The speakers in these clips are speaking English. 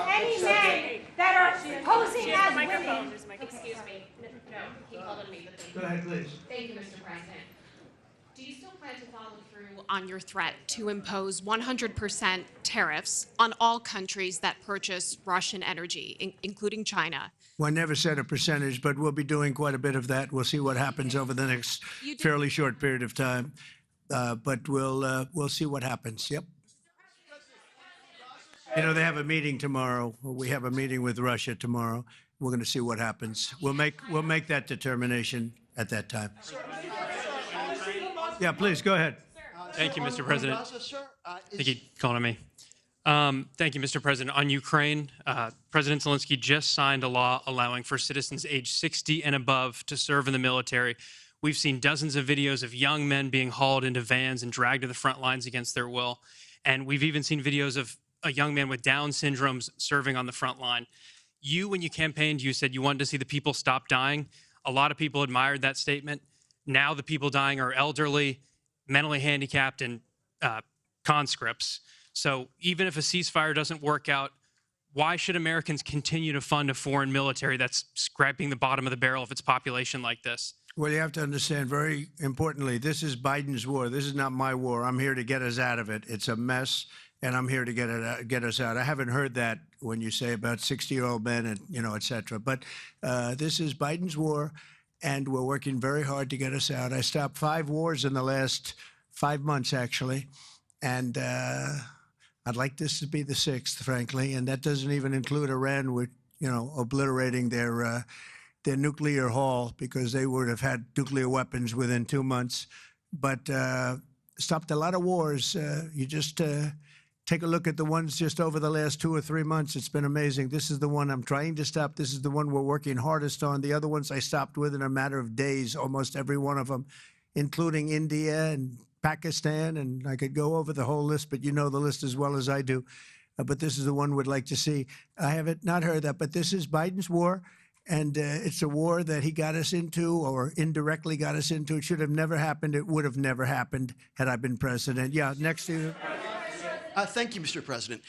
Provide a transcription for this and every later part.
any men that are posing as women. Excuse me. No, he called on me. Go ahead, please. Thank you, Mr. President. Do you still plan to follow through on your threat to impose 100% tariffs on all countries that purchase Russian energy, including China? Well, I never said a percentage, but we'll be doing quite a bit of that. We'll see what happens over the next fairly short period of time. But we'll see what happens. Yep. You know, they have a meeting tomorrow. We have a meeting with Russia tomorrow. We're going to see what happens. We'll make that determination at that time. Yeah, please go ahead. Thank you, Mr. President. Thank you for calling on me. Thank you, Mr. President. On Ukraine, President Zelensky just signed a law allowing for citizens age 60 and above to serve in the military. We've seen dozens of videos of young men being hauled into vans and dragged to the front lines against their will. And we've even seen videos of a young man with Down syndrome serving on the front line. When you campaigned, you said you wanted to see the people stop dying. A lot of people admired that statement. Now the people dying are elderly, mentally handicapped, and conscripts. So even if a ceasefire doesn't work out, why should Americans continue to fund a foreign military that's scraping the bottom of the barrel of its population like this? Well, you have to understand, very importantly, this is Biden's war. This is not my war. I'm here to get us out of it. It's a mess, and I'm here to get us out. I haven't heard that when you say about 60-year-old men and, et cetera. But this is Biden's war, and we're working very hard to get us out. I stopped 5 wars in the last 5 months, actually, and I'd like this to be the 6th, frankly, and that doesn't even include Iran with, obliterating their nuclear haul, because they would have had nuclear weapons within 2 months. But stopped a lot of wars. You just take a look at the ones just over the last 2 or 3 months. It's been amazing. This is the one I'm trying to stop. This is the one we're working hardest on. The other ones I stopped within a matter of days, almost every one of them, including India and Pakistan. And I could go over the whole list, but you know the list as well as I do. But this is the one we'd like to see. I haven't not heard that, but this is Biden's war. And it's a war that he got us into, or indirectly got us into. It should have never happened. It would have never happened had I been president. Yeah, next to you. Thank you, Mr. President.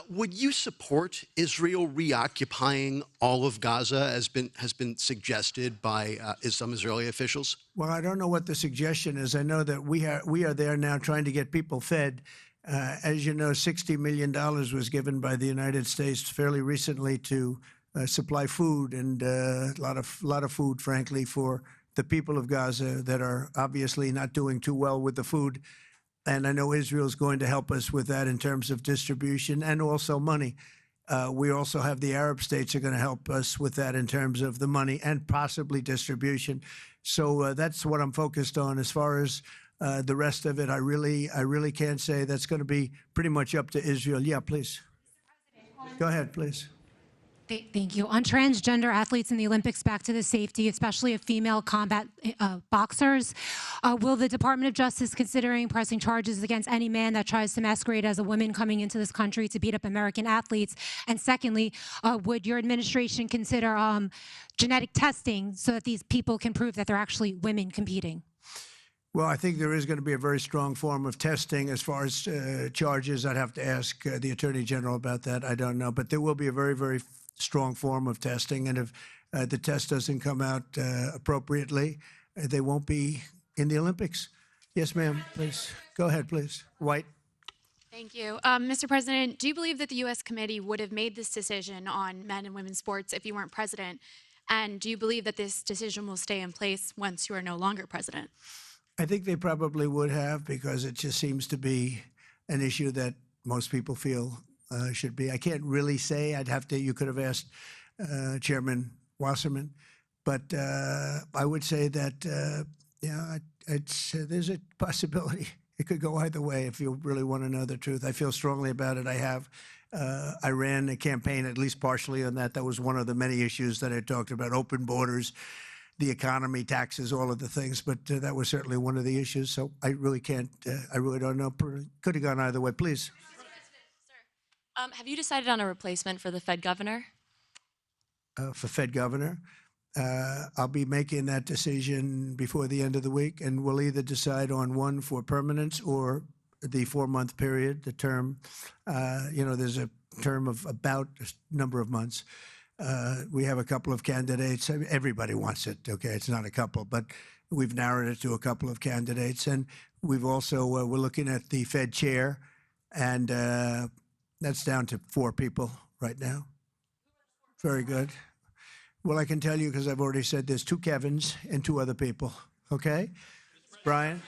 Would you support Israel reoccupying all of Gaza, as has been suggested by some Israeli officials? Well, I don't know what the suggestion is. I know that we are there now trying to get people fed. As you know, $60 million was given by the United States fairly recently to supply food, and a lot of food, frankly, for the people of Gaza that are obviously not doing too well with the food. And I know Israel is going to help us with that in terms of distribution and also money. We also have the Arab states are going to help us with that in terms of the money and possibly distribution. So that's what I'm focused on. As far as the rest of it, I really can't say. That's going to be pretty much up to Israel. Yeah, please. Go ahead, please. Thank you. On transgender athletes in the Olympics, back to the safety, especially of female combat boxers, will the Department of Justice considering pressing charges against any man that tries to masquerade as a woman coming into this country to beat up American athletes? And secondly, would your administration consider genetic testing so that these people can prove that they're actually women competing? Well, I think there is going to be a very strong form of testing. As far as charges, I'd have to ask the Attorney General about that. I don't know. But there will be a very, very strong form of testing. And if the test doesn't come out appropriately, they won't be in the Olympics. Yes, ma'am, please. Go ahead, please. White. Thank you. Mr. President, do you believe that the U.S. committee would have made this decision on men and women's sports if you weren't president? And do you believe that this decision will stay in place once you are no longer president? I think they probably would have, because it just seems to be an issue that most people feel should be. I can't really say. You could have asked Chairman Wasserman. But I would say that, there's a possibility. It could go either way if you really want to know the truth. I feel strongly about it. I ran a campaign, at least partially on that. That was one of the many issues that I talked about: open borders, the economy, taxes, all of the things. But that was certainly one of the issues. So I really can't, I really don't know. Could have gone either way. Please. Have you decided on a replacement for the Fed governor? For Fed governor? I'll be making that decision before the end of the week, and we'll either decide on one for permanence or the 4-month period, the term. There's a term of about a number of months. We have a couple of candidates. Everybody wants it, okay? It's not a couple, but we've narrowed it to a couple of candidates. And we've also, we're looking at the Fed chair, and that's down to 4 people right now. Very good. Well, I can tell you, because I've already said there's 2 Kevins and 2 other people, okay? Brian?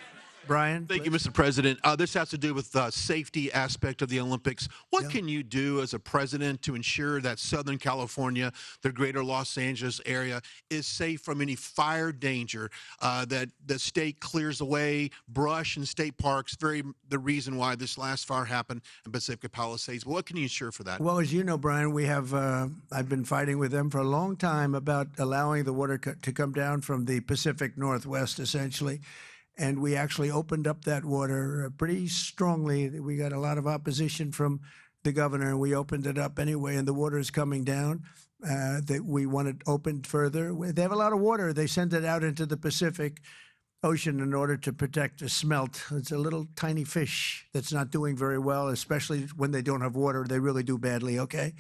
Thank you, Mr. President. This has to do with the safety aspect of the Olympics. What can you do as a president to ensure that Southern California, the greater Los Angeles area, is safe from any fire danger, that the state clears away brush in state parks, the reason why this last fire happened in Pacific Palisades? What can you ensure for that? Well, as you know, Brian, we have, I've been fighting with them for a long time about allowing the water to come down from the Pacific Northwest, essentially. And we actually opened up that water pretty strongly. We got a lot of opposition from the governor, and we opened it up anyway, and the water is coming down. We want it opened further. They have a lot of water. They send it out into the Pacific Ocean in order to protect the smelt. It's a little tiny fish that's not doing very well, especially when they don't have water. They really do badly, okay?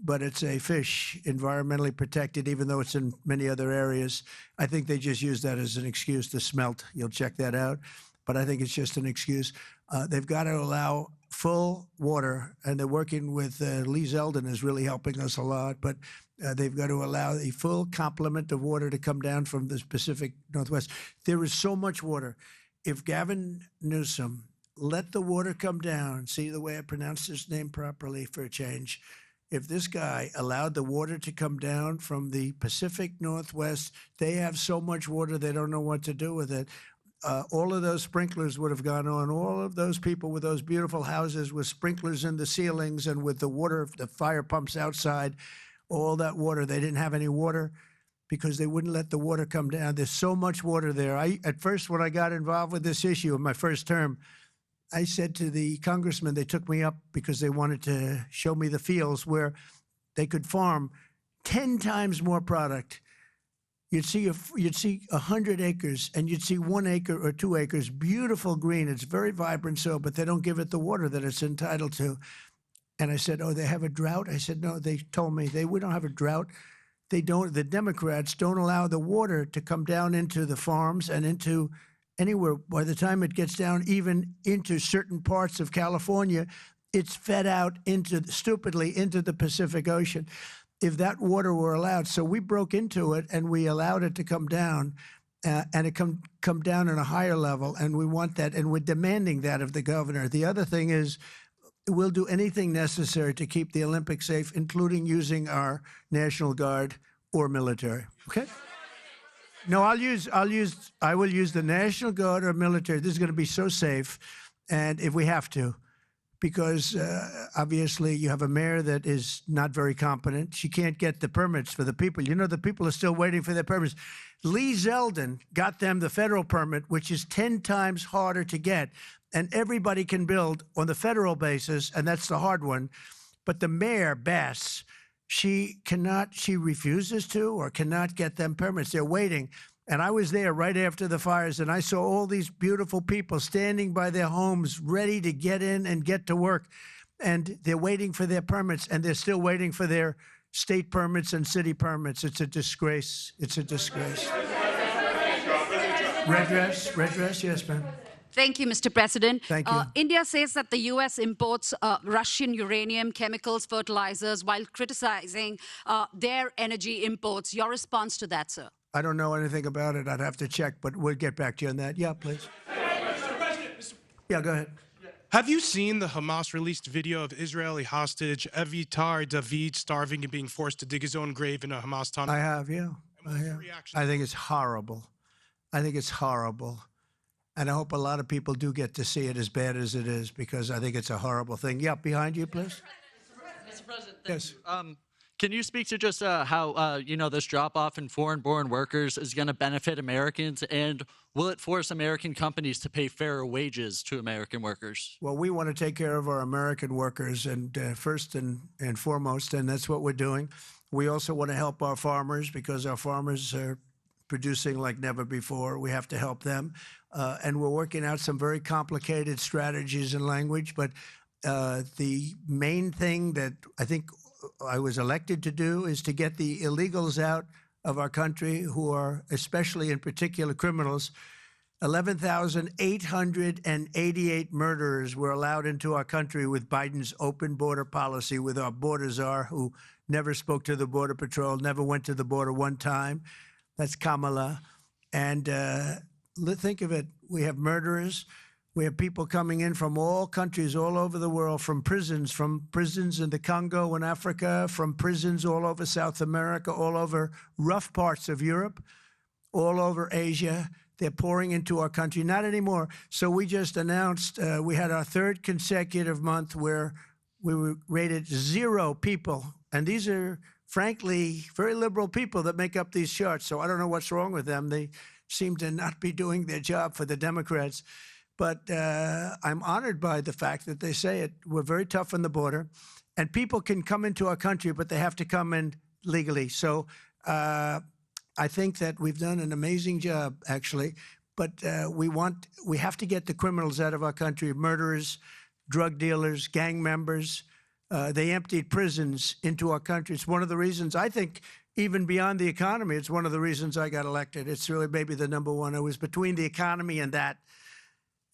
But it's a fish, environmentally protected, even though it's in many other areas. I think they just use that as an excuse to smelt. You'll check that out. But I think it's just an excuse. They've got to allow full water, and they're working with Lee Zeldin is really helping us a lot. But they've got to allow a full complement of water to come down from the Pacific Northwest. There is so much water. If Gavin Newsom let the water come down, see the way I pronounced his name properly for a change, if this guy allowed the water to come down from the Pacific Northwest, they have so much water they don't know what to do with it. All of those sprinklers would have gone on. All of those people with those beautiful houses with sprinklers in the ceilings and with the water, the fire pumps outside, all that water, they didn't have any water because they wouldn't let the water come down. There's so much water there. At first, when I got involved with this issue in my first term, I said to the congressman, they took me up because they wanted to show me the fields where they could farm 10 times more product. You'd see 100 acres, and you'd see 1 acre or 2 acres, beautiful green. It's very vibrant soil, but they don't give it the water that it's entitled to. And I said, oh, they have a drought? I said, no, they told me we don't have a drought. They don't. The Democrats don't allow the water to come down into the farms and into anywhere. By the time it gets down even into certain parts of California, it's fed out stupidly into the Pacific Ocean. If that water were allowed, so we broke into it and we allowed it to come down, and it come down at a higher level, and we want that, and we're demanding that of the governor. The other thing is, we'll do anything necessary to keep the Olympics safe, including using our National Guard or military. Okay. No, I will use the National Guard or military. This is going to be so safe, and if we have to, because obviously you have a mayor that is not very competent. She can't get the permits for the people. You know, the people are still waiting for their permits. Lee Zeldin got them the federal permit, which is 10 times harder to get, and everybody can build on the federal basis, and that's the hard one. But the mayor, Bass, she refuses to or cannot get them permits. They're waiting. And I was there right after the fires, and I saw all these beautiful people standing by their homes ready to get in and get to work. And they're waiting for their permits, and they're still waiting for their state permits and city permits. It's a disgrace. It's a disgrace. Redress, yes, ma'am. Thank you, Mr. President. Thank you. India says that the U.S. imports Russian uranium, chemicals, fertilizers, while criticizing their energy imports. Your response to that, sir? I don't know anything about it. I'd have to check, but we'll get back to you on that. Yeah, please. Mr. President. Yeah, go ahead. Have you seen the Hamas-released video of Israeli hostage Avitar David starving and being forced to dig his own grave in a Hamas tunnel? I have, yeah. I have. I think it's horrible. I think it's horrible. And I hope a lot of people do get to see it, as bad as it is, because I think it's a horrible thing. Yeah, behind you, please. Mr. President, yes. Can you speak to just how, this drop-off in foreign-born workers is going to benefit Americans, and will it force American companies to pay fairer wages to American workers? Well, we want to take care of our American workers, and first and foremost, and that's what we're doing. We also want to help our farmers, because our farmers are producing like never before. We have to help them. and we're working out some very complicated strategies and language. But the main thing that I think I was elected to do is to get the illegals out of our country, who are especially in particular criminals. 11,888 murderers were allowed into our country with Biden's open border policy, with our border czar, who never spoke to the Border Patrol, never went to the border one time. That's Kamala. And think of it. We have murderers. We have people coming in from all countries all over the world, from prisons in the Congo and Africa, from prisons all over South America, all over rough parts of Europe, all over Asia. They're pouring into our country. Not anymore. So we just announced we had our third consecutive month where we were rated 0 people. And these are, frankly, very liberal people that make up these charts. So I don't know what's wrong with them. They seem to not be doing their job for the Democrats. But I'm honored by the fact that they say it. We're very tough on the border. And people can come into our country, but they have to come in legally. So I think that we've done an amazing job, actually, but we have to get the criminals out of our country, murderers, drug dealers, gang members. They emptied prisons into our country. It's one of the reasons, I think, even beyond the economy, it's one of the reasons I got elected. It's really maybe the number one. It was between the economy and that.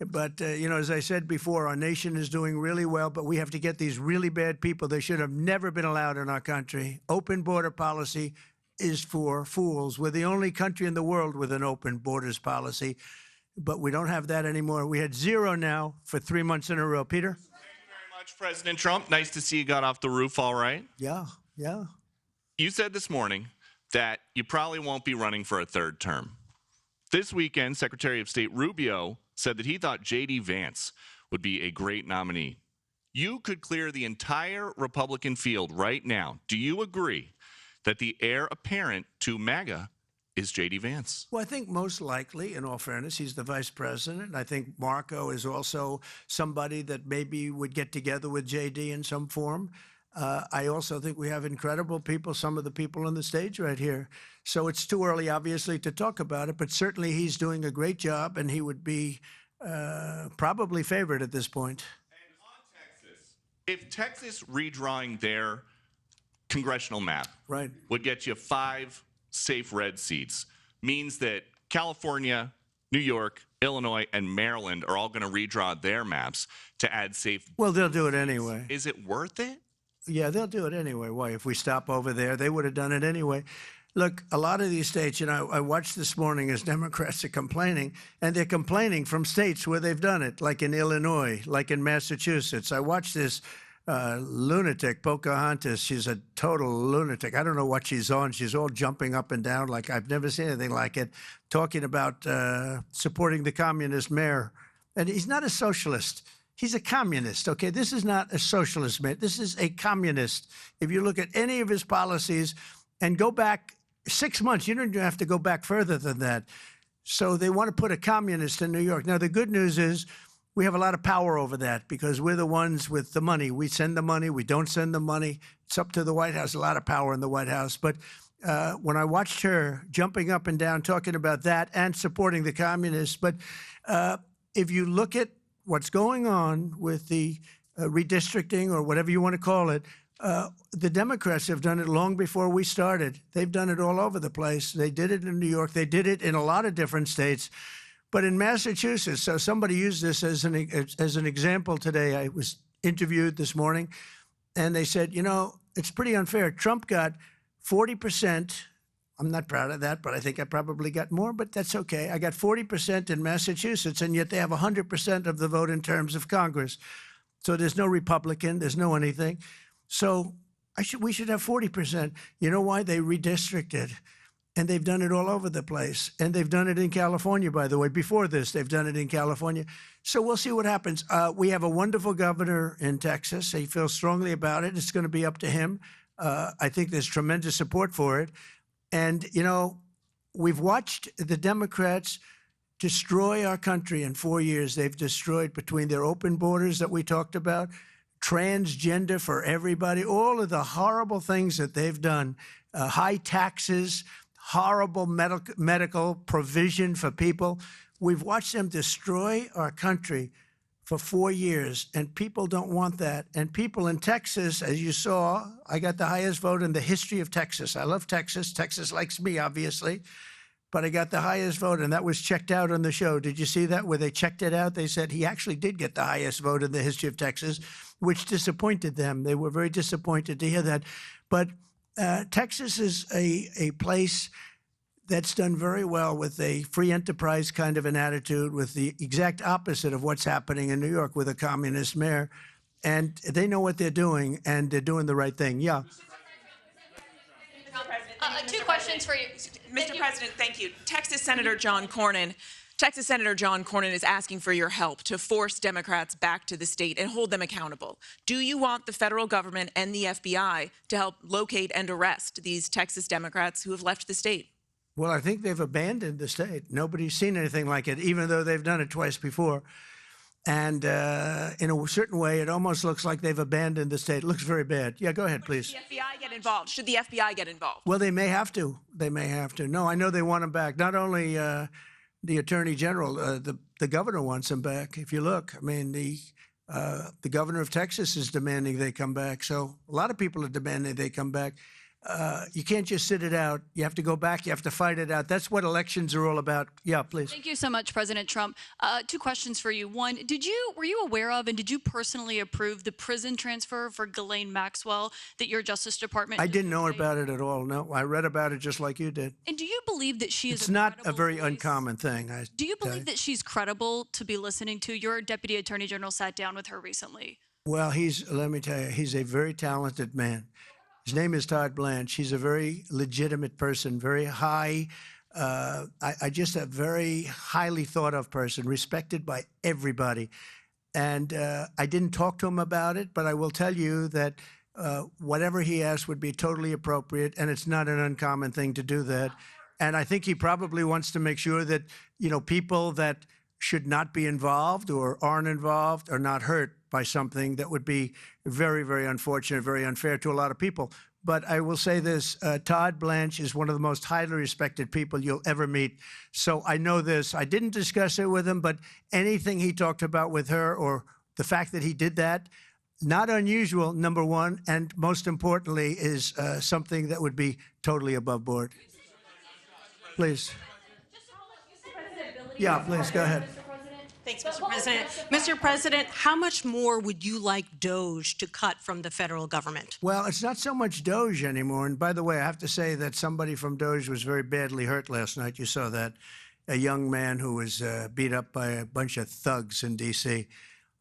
But, as I said before, our nation is doing really well, but we have to get these really bad people. They should have never been allowed in our country. Open border policy is for fools. We're the only country in the world with an open borders policy, but we don't have that anymore. We had 0 now for 3 months in a row. Peter? Thank you very much, President Trump. Nice to see you got off the roof all right. Yeah. You said this morning that you probably won't be running for a 3rd term. This weekend, Secretary of State Rubio said that he thought J.D. Vance would be a great nominee. You could clear the entire Republican field right now. Do you agree that the heir apparent to MAGA is J.D. Vance? Well, I think most likely, in all fairness, he's the vice president. I think Marco is also somebody that maybe would get together with J.D. in some form. I also think we have incredible people, some of the people on the stage right here. So it's too early, obviously, to talk about it, but certainly he's doing a great job, and he would be probably favored at this point. And on Texas, if Texas redrawing their congressional map would get you 5 safe red seats, means that California, New York, Illinois, and Maryland are all going to redraw their maps to add safe. Well, they'll do it anyway. Is it worth it? Yeah, they'll do it anyway. Why? If we stop over there, they would have done it anyway. Look, a lot of these states, I watched this morning as Democrats are complaining, and they're complaining from states where they've done it, like in Illinois, like in Massachusetts. I watched this lunatic, Pocahontas. She's a total lunatic. I don't know what she's on. She's all jumping up and down like I've never seen anything like it, talking about supporting the communist mayor. And he's not a socialist. He's a communist, okay? This is not a socialist man. This is a communist. If you look at any of his policies and go back 6 months, you don't even have to go back further than that. So they want to put a communist in New York. Now, the good news is we have a lot of power over that because we're the ones with the money. We send the money. We don't send the money. It's up to the White House, a lot of power in the White House. But when I watched her jumping up and down, talking about that and supporting the communists, but if you look at what's going on with the redistricting or whatever you want to call it, the Democrats have done it long before we started. They've done it all over the place. They did it in New York. They did it in a lot of different states. But in Massachusetts, so somebody used this as an example today. I was interviewed this morning, and they said, it's pretty unfair. Trump got 40%. I'm not proud of that, but I think I probably got more, but that's okay. I got 40% in Massachusetts, and yet they have 100% of the vote in terms of Congress. So there's no Republican, there's no anything. So we should have 40%. You know why? They redistricted, and they've done it all over the place. And they've done it in California, by the way. Before this, they've done it in California. So we'll see what happens. We have a wonderful governor in Texas. He feels strongly about it. It's going to be up to him. I think there's tremendous support for it. And, we've watched the Democrats destroy our country in 4 years. They've destroyed, between their open borders that we talked about, transgender for everybody, all of the horrible things that they've done, high taxes, horrible medical provision for people. We've watched them destroy our country for 4 years, and people don't want that. And people in Texas, as you saw, I got the highest vote in the history of Texas. I love Texas. Texas likes me, obviously. But I got the highest vote, and that was checked out on the show. Did you see that? Where they checked it out, they said he actually did get the highest vote in the history of Texas, which disappointed them. They were very disappointed to hear that. But Texas is a place that's done very well with a free enterprise kind of an attitude, with the exact opposite of what's happening in New York with a communist mayor. And they know what they're doing, and they're doing the right thing. Yeah. Two questions for you. Mr. President, thank you. Texas Senator John Cornyn is asking for your help to force Democrats back to the state and hold them accountable. Do you want the federal government and the FBI to help locate and arrest these Texas Democrats who have left the state? Well, I think they've abandoned the state. Nobody's seen anything like it, even though they've done it twice before. And in a certain way, it almost looks like they've abandoned the state. It looks very bad. Yeah, go ahead, please. Should the FBI get involved? Should the FBI get involved? Well, they may have to. They may have to. No, I know they want them back. Not only the Attorney General, the governor wants them back. If you look, I mean, the governor of Texas is demanding they come back. So a lot of people are demanding they come back. You can't just sit it out. You have to go back. You have to fight it out. That's what elections are all about. Yeah, please. Thank you so much, President Trump. Two questions for you. One, were you aware of and did you personally approve the prison transfer for Ghislaine Maxwell that your Justice Department? I didn't know about it at all. No, I read about it just like you did. And do you believe that she is? It's not a very uncommon thing. Do you believe that she's credible to be listening to? Your Deputy Attorney General sat down with her recently. Well, let me tell you, he's a very talented man. His name is Todd Blanche. He's a very legitimate person, very high, just a very highly thought of person, respected by everybody. And I didn't talk to him about it, but I will tell you that whatever he asked would be totally appropriate, and it's not an uncommon thing to do that. And I think he probably wants to make sure that, people that should not be involved or aren't involved are not hurt by something that would be very, very unfortunate, very unfair to a lot of people. But I will say this, Todd Blanche is one of the most highly respected people you'll ever meet. So I know this. I didn't discuss it with him, but anything he talked about with her or the fact that he did that, not unusual, number one, and most importantly is something that would be totally above board. Please. Yeah, please, go ahead. Thanks, Mr. President. Mr. President, how much more would you like DOJ to cut from the federal government? Well, it's not so much DOJ anymore. And by the way, I have to say that somebody from DOJ was very badly hurt last night. You saw that. A young man who was beat up by a bunch of thugs in D.C.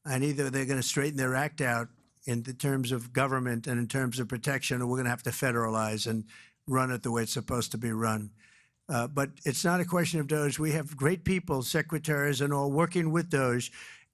And either they're going to straighten their act out in the terms of government and in terms of protection, or we're going to have to federalize and run it the way it's supposed to be run. But it's not a question of DOJ. We have great people, secretaries and all, working with DOJ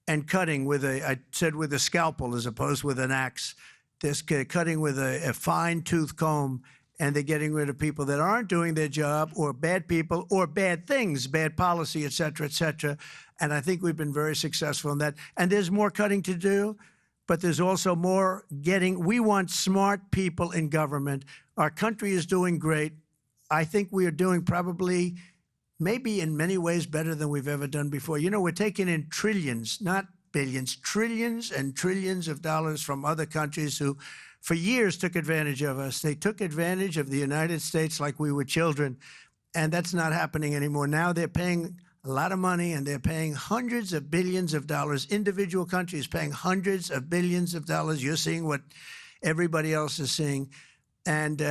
and cutting with I said with a scalpel as opposed with an axe. They're cutting with a fine-tooth comb, and they're getting rid of people that aren't doing their job or bad people or bad things, bad policy, et cetera, et cetera. And I think we've been very successful in that. And there's more cutting to do, but there's also more getting. We want smart people in government. Our country is doing great. I think we are doing probably, maybe in many ways, better than we've ever done before. We're taking in trillions, not billions, trillions and trillions of dollars from other countries who, for years, took advantage of us. They took advantage of the United States like we were children, and that's not happening anymore. Now they're paying a lot of money, and they're paying hundreds of billions of dollars. Individual countries paying hundreds of billions of dollars. You're seeing what everybody else is seeing. And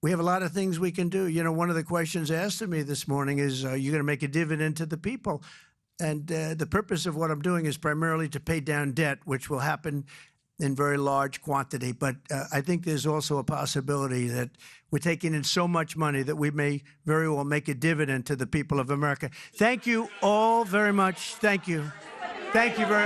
we have a lot of things we can do. One of the questions asked of me this morning is, are you going to make a dividend to the people? And the purpose of what I'm doing is primarily to pay down debt, which will happen in very large quantity. But I think there's also a possibility that we're taking in so much money that we may very well make a dividend to the people of America. Thank you all very much. Thank you. Thank you very much.